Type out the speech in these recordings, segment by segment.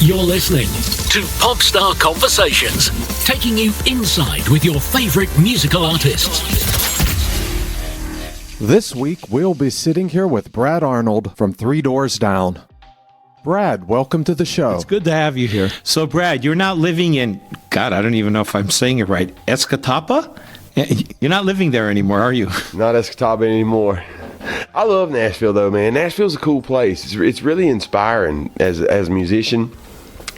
You're listening to Popstar Conversations, taking you inside with your favorite musical artists. This week, we'll be sitting here with Brad Arnold from Three Doors Down. Brad, welcome to the show. It's good to have you here. So, Brad, you're not living in, God, I don't even know if I'm saying it right, Escatapa? You're not living there anymore, are you? Not Escataba anymore. I love Nashville, though, man. Nashville's a cool place. It's really inspiring as a musician.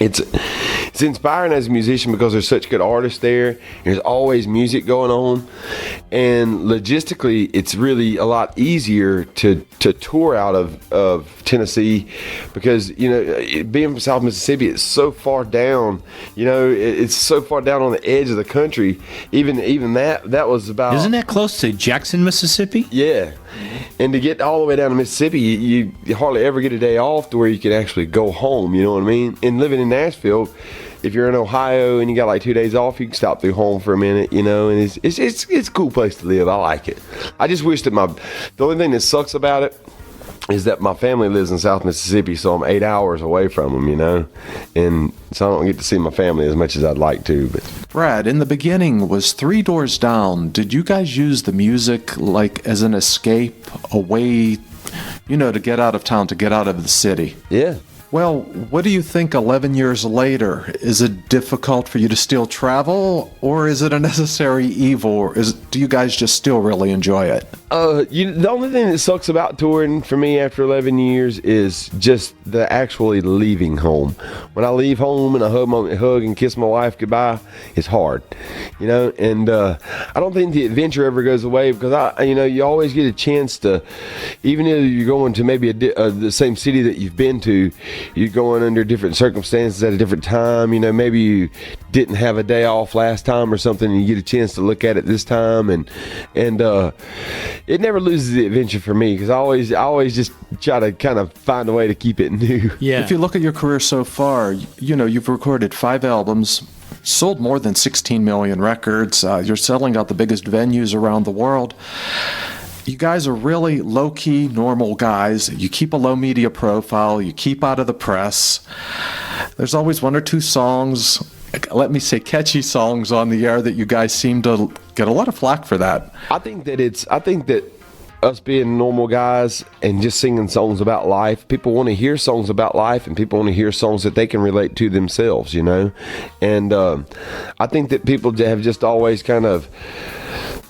It's inspiring as a musician because there's such good artists there. There's always music going on, and logistically, it's really a lot easier to tour out of Tennessee because, you know, being from South Mississippi, it's so far down. You know, it's so far down on the edge of the country. Even that was about. Isn't that close to Jackson, Mississippi? Yeah. And to get all the way down to Mississippi, you hardly ever get a day off to where you can actually go home, you know what I mean? And living in Nashville, if you're in Ohio and you got like 2 days off, you can stop through home for a minute, you know, and it's a cool place to live. I like it. I just wish that the only thing that sucks about it is that my family lives in South Mississippi, so I'm 8 hours away from them, you know, and so I don't get to see my family as much as I'd like to. But Brad, in the beginning, was Three Doors Down, did you guys use the music like as an escape, a way, you know, to get out of town, to get out of the city? yeah. Well, what do you think 11 years later? Is it difficult for you to still travel, or is it a necessary evil, or do you guys just still really enjoy it? The only thing that sucks about touring for me after 11 years is just the actually leaving home. When I leave home and I hug and kiss my wife goodbye, it's hard, you know. And I don't think the adventure ever goes away because you always get a chance to, even if you're going to maybe the same city that you've been to, you're going under different circumstances at a different time. You know, maybe you didn't have a day off last time or something, and you get a chance to look at it this time, and it never loses the adventure for me because I always just try to kind of find a way to keep it new. Yeah. If you look at your career so far, you know, you've recorded 5 albums, sold more than 16 million records. You're selling out the biggest venues around the world. You guys are really low-key, normal guys. You keep a low media profile. You keep out of the press. There's always 1 or 2 songs, let me say catchy songs on the air that you guys seem to get a lot of flack for that. I think that us being normal guys and just singing songs about life, people want to hear songs about life, and people want to hear songs that they can relate to themselves, you know. And I think that people have just always kind of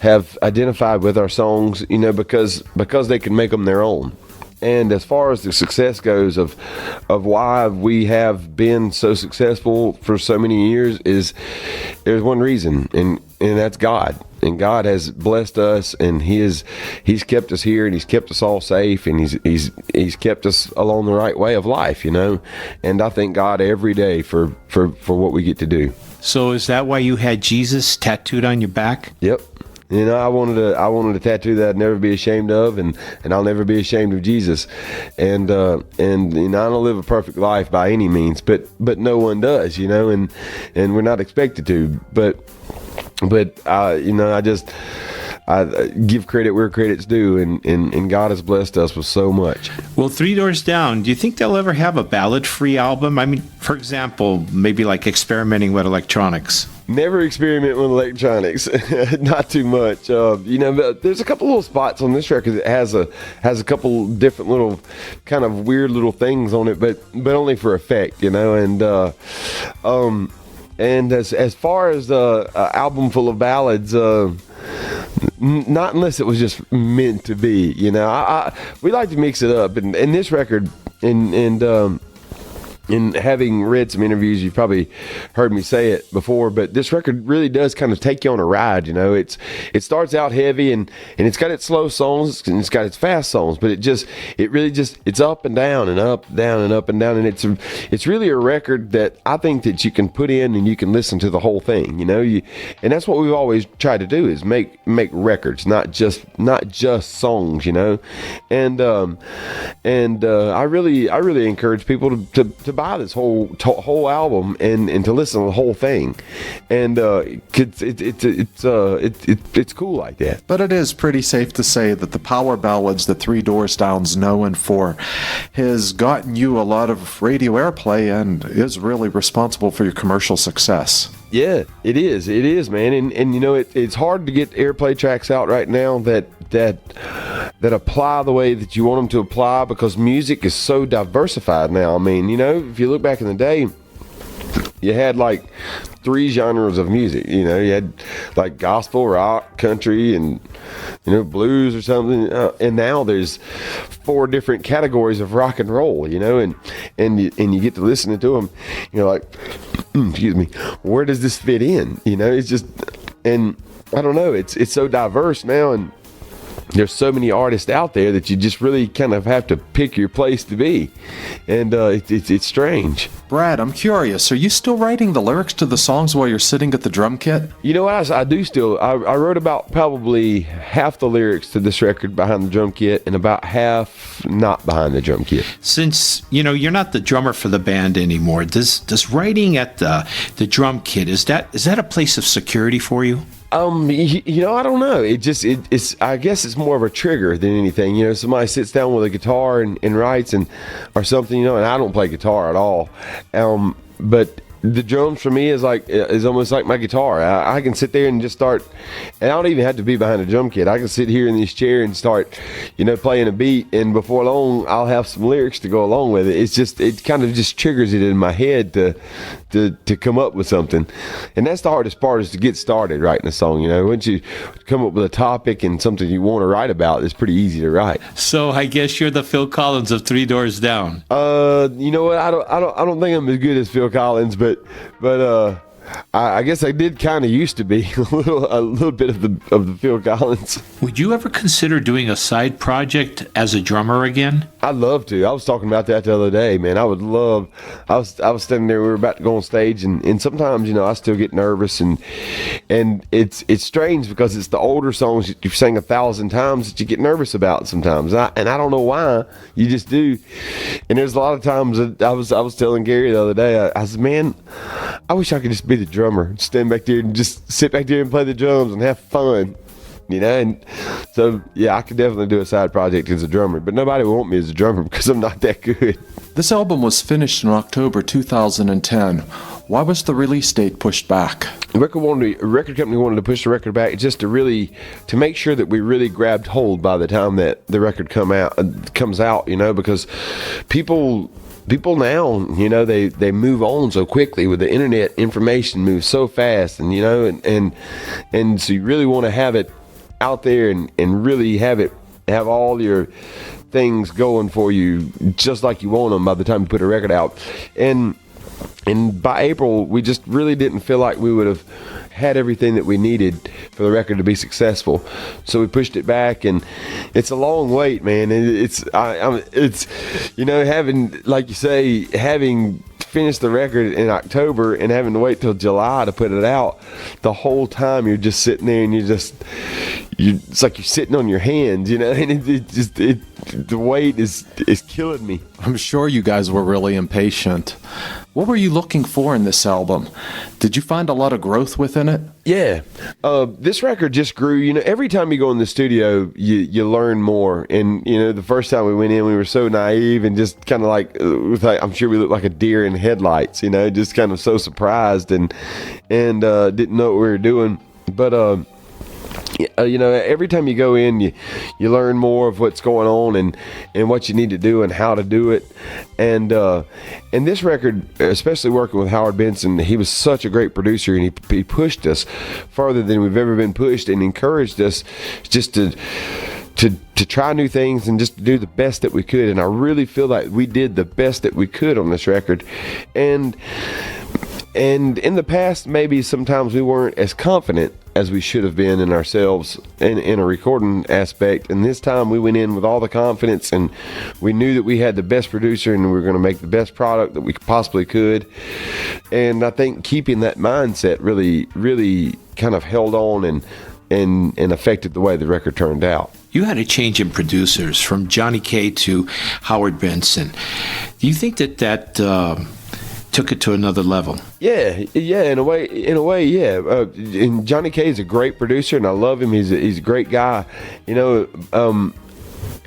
have identified with our songs, you know, because they can make them their own. And as far as the success goes of why we have been so successful for so many years, is there's one reason, and that's God. And God has blessed us, and He's kept us here, and He's kept us all safe, and He's kept us along the right way of life, you know. And I thank God every day for what we get to do. So is that why you had Jesus tattooed on your back? Yep. You know, I wanted a tattoo that I'd never be ashamed of, and I'll never be ashamed of Jesus. And you know, I don't live a perfect life by any means, but no one does, you know, and we're not expected to. But you know, I give credit where credit's due, and God has blessed us with so much. Well, Three Doors Down, do you think they'll ever have a ballad-free album? I mean, for example, maybe like experimenting with electronics. Never experiment with electronics, not too much. You know, but there's a couple little spots on this record that has a couple different little kind of weird little things on it, but only for effect, you know. And as far as the album full of ballads, not unless it was just meant to be, you know. We like to mix it up, and this record, and having read some interviews, you've probably heard me say it before, but this record really does kind of take you on a ride, you know. It starts out heavy, and it's got its slow songs, and it's got its fast songs, but it's up and down and up, down and up and down, and it's really a record that I think that you can put in and you can listen to the whole thing, you know. And that's what we've always tried to do, is make records, not just songs, you know. And I really encourage people to buy this whole album and to listen to the whole thing, and it's cool like that. But it is pretty safe to say that the power ballads that Three Doors Down's known for has gotten you a lot of radio airplay and is really responsible for your commercial success. Yeah, it is, man, and you know it's hard to get airplay tracks out right now that apply the way that you want them to apply, because music is so diversified now. I mean, you know, if you look back in the day, you had like 3 genres of music. You know, you had like gospel, rock, country, and you know, blues or something. And now there's 4 different categories of rock and roll. You know, and you get to listening to them. You know, like, excuse me, where does this fit in? You know, it's just, and I don't know. It's so diverse now, and there's so many artists out there that you just really kind of have to pick your place to be, and it's strange. Brad, I'm curious, are you still writing the lyrics to the songs while you're sitting at the drum kit? You know what, I do still. I wrote about probably half the lyrics to this record behind the drum kit and about half not behind the drum kit. Since, you know, you're not the drummer for the band anymore, does writing at the drum kit, is that a place of security for you? You know, I don't know. It's I guess it's more of a trigger than anything. You know, somebody sits down with a guitar and writes or something, you know, and I don't play guitar at all. But the drums for me is almost like my guitar. I can sit there and just start, and I don't even have to be behind a drum kit. I can sit here in this chair and start, you know, playing a beat, and before long I'll have some lyrics to go along with it. It kind of just triggers it in my head to come up with something. And that's the hardest part, is to get started writing a song. You know, once you come up with a topic and something you want to write about, it's pretty easy to write. So I guess you're the Phil Collins of Three Doors Down. You know what, I don't think I'm as good as Phil Collins, but I guess I did kind of used to be a little bit of the Phil Collins. Would you ever consider doing a side project as a drummer again? I'd love to. I was talking about that the other day, man. I would love. I was standing there. We were about to go on stage, and sometimes, you know, I still get nervous, and it's strange because it's the older songs that you've sang 1,000 times that you get nervous about sometimes, and I don't know why. You just do. And there's a lot of times that I was telling Gary the other day. I said, man, I wish I could just be the drummer, stand back there and just sit back there and play the drums and have fun, you know. And so, yeah, I could definitely do a side project as a drummer, but nobody will want me as a drummer because I'm not that good. This album was finished in October 2010. Why was the release date pushed back? The record company wanted to push the record back just to make sure that we really grabbed hold by the time that the record comes out, you know, because people now, you know, they move on so quickly with the internet. Information moves so fast, and you know, and so you really want to have it out there and really have all your things going for you just like you want them by the time you put a record out. And by April, we just really didn't feel like we would have had everything that we needed for the record to be successful. So we pushed it back, and it's a long wait, man. It's you know, having, like you say, having finished the record in October and having to wait till July to put it out. The whole time you're just sitting there, and it's like you're sitting on your hands, you know, and the wait is killing me. I'm sure you guys were really impatient. What were you looking for in this album? Did you find a lot of growth within it? Yeah. This record just grew. You know, every time you go in the studio, you learn more. And, you know, the first time we went in, we were so naive and just kind of like, I'm sure we looked like a deer in headlights, you know, just kind of so surprised and didn't know what we were doing. But, you know, every time you go in, you learn more of what's going on and what you need to do and how to do it. And this record, especially working with Howard Benson, he was such a great producer, and he pushed us farther than we've ever been pushed, and encouraged us just to try new things and just to do the best that we could. And I really feel like we did the best that we could on this record. And in the past, maybe sometimes we weren't as confident as we should have been in ourselves in a recording aspect. And this time we went in with all the confidence, and we knew that we had the best producer and we were going to make the best product that we possibly could. And I think keeping that mindset really, really kind of held on and affected the way the record turned out. you had a change in producers from Johnny Kaye to Howard Benson. Do you think that took it to another level? Yeah, in a way, yeah. And Johnny Kaye is a great producer, and I love him. He's a great guy, you know.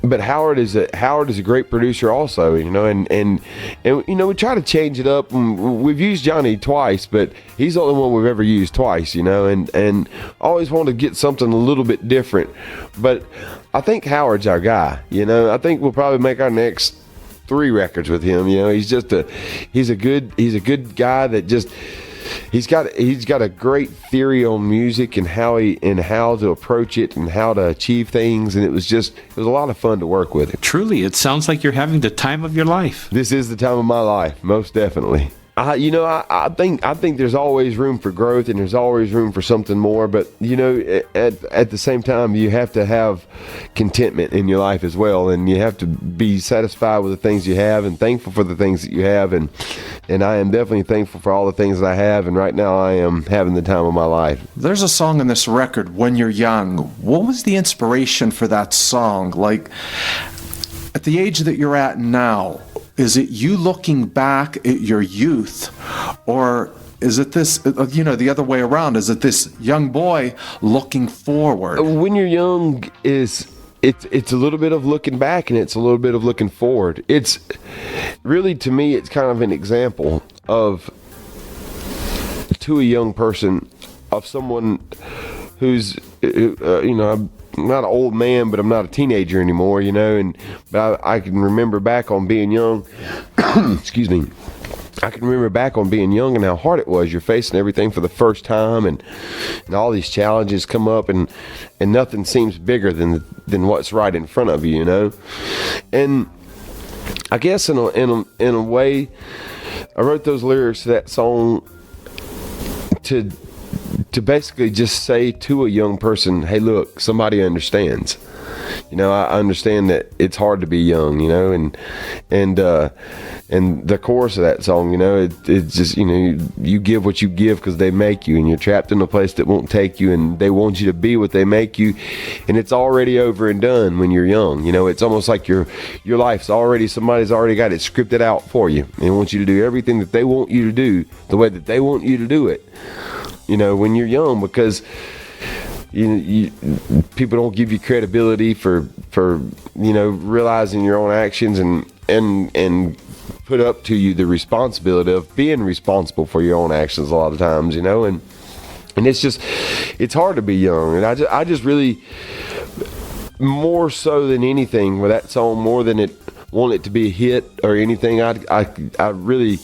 But Howard is a great producer also, you know, and you know, we try to change it up. We've used Johnny twice, but he's the only one we've ever used twice, you know, and always want to get something a little bit different. But I think Howard's our guy, you know. I think we'll probably make our next 3 records with him. You know, he's a good guy that just. He's got a great theory on music and how to approach it and how to achieve things, and it was a lot of fun to work with him. Truly, it sounds like you're having the time of your life. This is the time of my life, most definitely. I think there's always room for growth and there's always room for something more, but you know, at the same time, you have to have contentment in your life as well, and you have to be satisfied with the things you have and thankful for the things that you have, and I am definitely thankful for all the things that I have, and right now I am having the time of my life. There's a song in this record, When You're Young. What was the inspiration for that song? Like, at the age that you're at now, is it you looking back at your youth, or is it this, you know, the other way around? Is it this young boy looking forward? When You're Young it's a little bit of looking back and it's a little bit of looking forward. It's really, to me, it's kind of an example of, to a young person, of someone who's, you know, I'm not an old man, but I'm not a teenager anymore, you know, but I can remember back on being young. Excuse me. I can remember back on being young and how hard it was. You're facing everything for the first time, and all these challenges come up, and nothing seems bigger than what's right in front of you, you know. And I guess in a way, I wrote those lyrics to that song to basically just say to a young person, hey, look, somebody understands. You know, I understand that it's hard to be young, you know, and the chorus of that song, you know, it's just, you know, you give what you give because they make you, and you're trapped in a place that won't take you, and they want you to be what they make you, and it's already over and done when you're young. You know, it's almost like your life's already, somebody's already got it scripted out for you. They want you to do everything that they want you to do the way that they want you to do it, you know, when you're young, because you people don't give you credibility for you know, realizing your own actions and put up to you the responsibility of being responsible for your own actions a lot of times, you know, and it's hard to be young. And I just really, more so than anything with that song, more than it want it to be a hit or anything, I really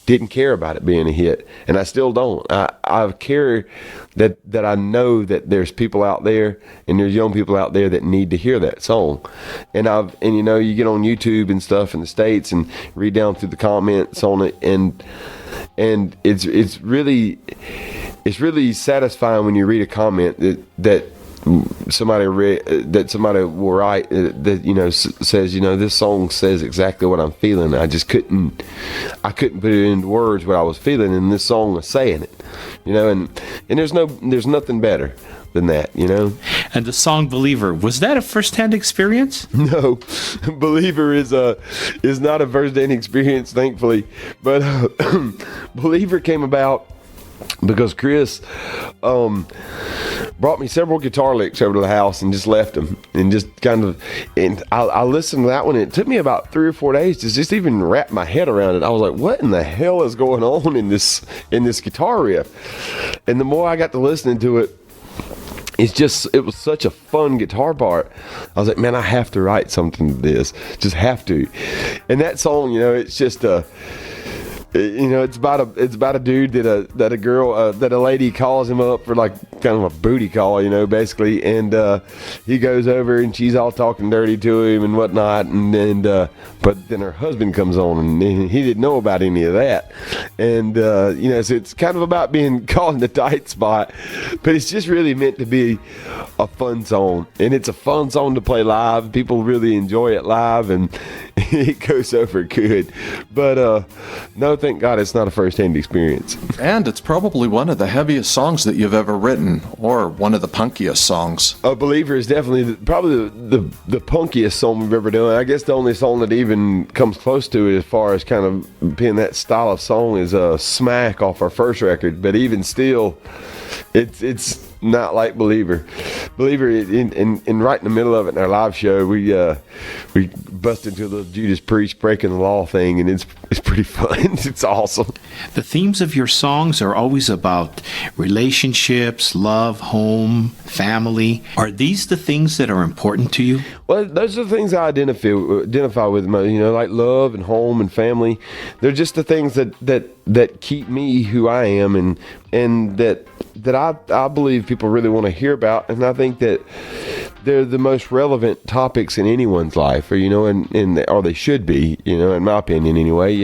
didn't care about it being a hit, and I still don't. I care that I know that there's people out there, and there's young people out there that need to hear that song. And you know, you get on YouTube and stuff in the States and read down through the comments on it, and it's really satisfying when you read a comment that somebody will write that, you know, says, you know, this song says exactly what I'm feeling. I couldn't put it into words what I was feeling, and this song was saying it, you know, and there's nothing better than that, you know. And the song Believer, was that a first-hand experience? No, Believer is not a first-hand experience, thankfully, but Believer came about because Chris brought me several guitar licks over to the house and just left them, and just kind of, and I listened to that one, and it took me about 3 or 4 days to just even wrap my head around it. I was like, what in the hell is going on in this guitar riff? And the more I got to listening to it, it was such a fun guitar part. I was like, man, I have to write something to this, just have to. And that song, you know, it's just you know, it's about a dude that a lady calls him up for, like, kind of a booty call, you know, basically, and he goes over and she's all talking dirty to him and whatnot, and but then her husband comes on, and he didn't know about any of that, And, so it's kind of about being caught in the tight spot, but it's just really meant to be a fun song. And it's a fun song to play live. People really enjoy it live, and it goes over good. But no, thank God it's not a first-hand experience. And it's probably one of the heaviest songs that you've ever written, or one of the punkiest songs. A Believer is definitely probably the punkiest song we've ever done. I guess the only song that even comes close to it as far as kind of being that style of song is Smack off our first record. But even still, it's not like Believer. Believer, in right in the middle of it in our live show, we bust into a little Judas Priest breaking the law thing, and it's pretty fun. It's awesome. The themes of your songs are always about relationships, love, home, family. Are these the things that are important to you? Well, those are the things I identify with most, like love and home and family. They're just the things that keep me who I am, and that I believe people really want to hear about. And I think that they're the most relevant topics in anyone's life, or or they should be, in my opinion anyway,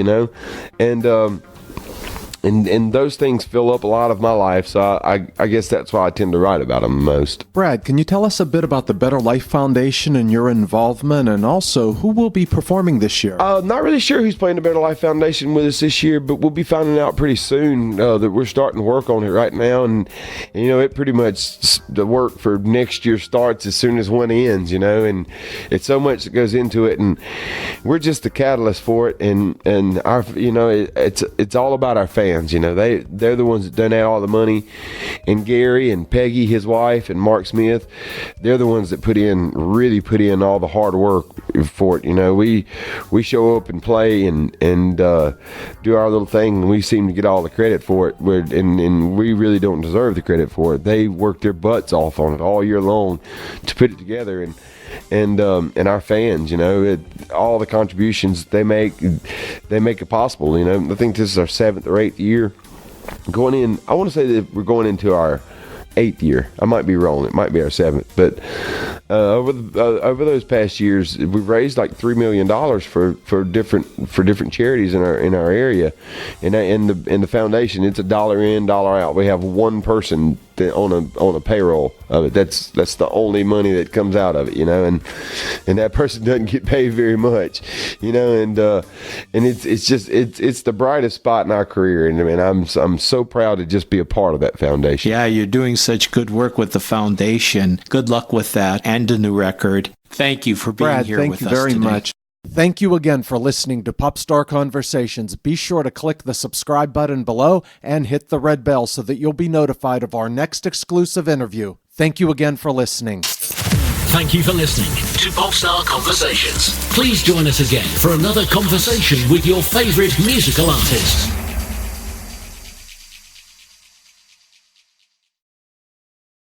and those things fill up a lot of my life, so I guess that's why I tend to write about them most. Brad, can you tell us a bit about the Better Life Foundation and your involvement, and also who will be performing this year? Not really sure who's playing the Better Life Foundation with us this year, but we'll be finding out pretty soon that we're starting to work on it right now, and it pretty much, the work for next year starts as soon as one ends, and it's so much that goes into it, and we're just the catalyst for it, and our, it's all about our fans. They're the ones that donate all the money, and Gary and Peggy, his wife, and Mark Smith, they're the ones that really put in all the hard work for it. We show up and play and do our little thing, and we seem to get all the credit for it, and we really don't deserve the credit for it. They work their butts off on it all year long to put it together, and our fans, all the contributions they make it possible. I think this is our 7th or 8th year going in. I want to say that we're going into our 8th year. I might be wrong. It might be our 7th, but over those past years, we've raised like $3 million for different charities in our area, and in the foundation, it's $1 in, $1 out. We have one person on a payroll of it. That's the only money that comes out of it, and that person doesn't get paid very much, and it's the brightest spot in our career, and I'm so proud to just be a part of that foundation. Yeah, you're doing such good work with the foundation. Good luck with that and the new record. Thank you for being Brad, here with us today. Thank you very much. Thank you again for listening to Popstar Conversations. Be sure to click the subscribe button below and hit the red bell so that you'll be notified of our next exclusive interview. Thank you again for listening. Thank you for listening to Popstar Conversations. Please join us again for another conversation with your favorite musical artists.